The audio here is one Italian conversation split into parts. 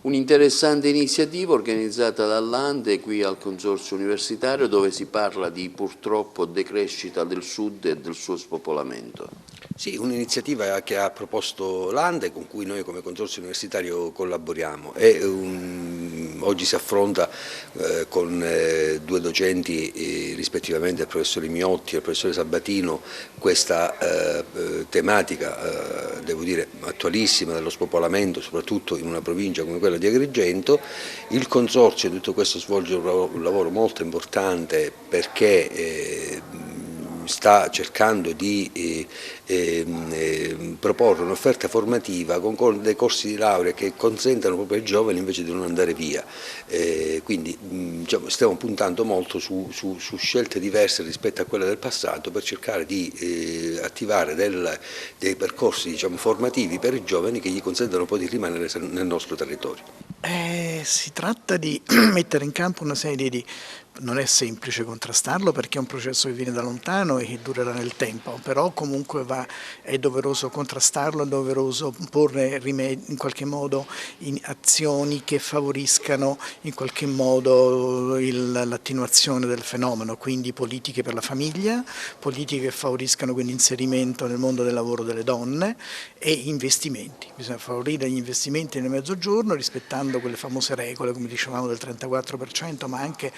Un'interessante iniziativa organizzata dall'Ande qui al Consorzio Universitario, dove si parla di purtroppo decrescita del Sud e del suo spopolamento. Sì, un'iniziativa che ha proposto l'Ande, con cui noi come Consorzio Universitario collaboriamo. Oggi si affronta con due docenti, rispettivamente il professore Miotti e il professore Sabatino, questa tematica, devo dire, attualissima dello spopolamento, soprattutto in una provincia come quella di Agrigento. Il Consorzio di tutto questo svolge un lavoro molto importante perché sta cercando di proporre un'offerta formativa con dei corsi di laurea che consentano proprio ai giovani invece di non andare via. Quindi diciamo, stiamo puntando molto su scelte diverse rispetto a quelle del passato per cercare di attivare dei percorsi, diciamo, formativi per i giovani che gli consentano poi di rimanere nel nostro territorio. Si tratta di mettere in campo una serie di... Non è semplice contrastarlo perché è un processo che viene da lontano e che durerà nel tempo, però comunque è doveroso contrastarlo, è doveroso porre in qualche modo in azioni che favoriscano in qualche modo l'attenuazione del fenomeno, quindi politiche per la famiglia, politiche che favoriscano quindi l'inserimento nel mondo del lavoro delle donne e investimenti. Bisogna favorire gli investimenti nel mezzogiorno rispettando quelle famose regole, come dicevamo, del 34%, ma anche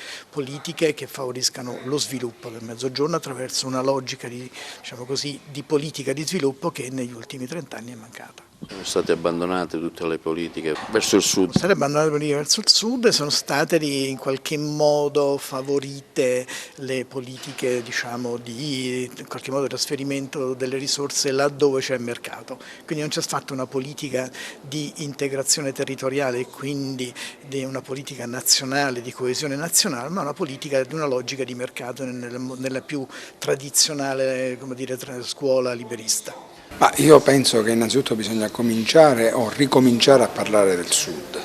politiche che favoriscano lo sviluppo del Mezzogiorno attraverso una logica di, diciamo così, di politica di sviluppo che negli ultimi 30 anni è mancata. Sono state abbandonate tutte le politiche verso il sud. Sono state abbandonate le politiche verso il sud e sono state in qualche modo favorite le politiche, diciamo, di in qualche modo trasferimento delle risorse laddove c'è mercato. Quindi non c'è stata una politica di integrazione territoriale e quindi di una politica nazionale, di coesione nazionale, ma una politica di una logica di mercato nella più tradizionale, come dire, scuola liberista. Ma io penso che innanzitutto bisogna cominciare o ricominciare a parlare del Sud,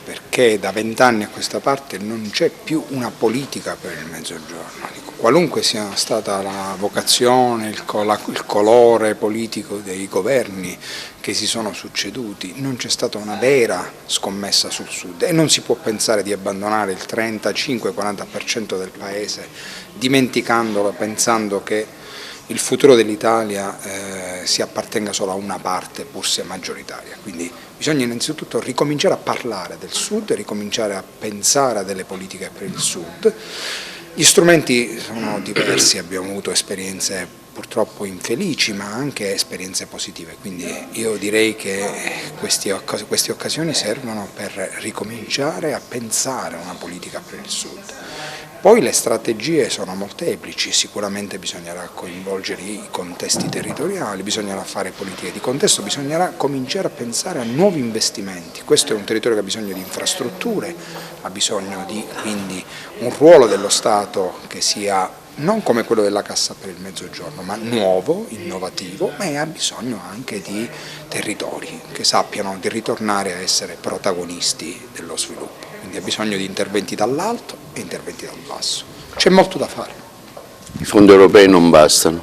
perché da 20 anni a questa parte non c'è più una politica per il Mezzogiorno. Qualunque sia stata la vocazione, il colore politico dei governi che si sono succeduti, non c'è stata una vera scommessa sul Sud e non si può pensare di abbandonare il 35-40% del paese dimenticandolo, pensando che il futuro dell'Italia si appartenga solo a una parte, pur se maggioritaria. Quindi bisogna innanzitutto ricominciare a parlare del Sud, ricominciare a pensare a delle politiche per il Sud. Gli strumenti sono diversi, abbiamo avuto esperienze purtroppo infelici, ma anche esperienze positive, quindi io direi che queste occasioni servono per ricominciare a pensare a una politica per il Sud. Poi le strategie sono molteplici, sicuramente bisognerà coinvolgere i contesti territoriali, bisognerà fare politiche di contesto, bisognerà cominciare a pensare a nuovi investimenti. Questo è un territorio che ha bisogno di infrastrutture, ha bisogno di quindi un ruolo dello Stato che sia non come quello della Cassa per il Mezzogiorno, ma nuovo, innovativo, ma ha bisogno anche di territori che sappiano di ritornare a essere protagonisti dello sviluppo. Quindi ha bisogno di interventi dall'alto e interventi dal basso. C'è molto da fare. I fondi europei non bastano.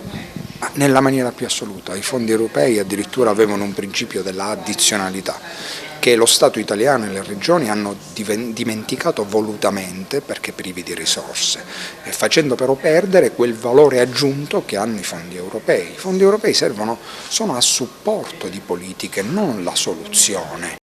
Ma nella maniera più assoluta, i fondi europei addirittura avevano un principio della addizionalità che lo Stato italiano e le regioni hanno dimenticato volutamente perché privi di risorse, e facendo però perdere quel valore aggiunto che hanno i fondi europei. I fondi europei sono a supporto di politiche, non la soluzione.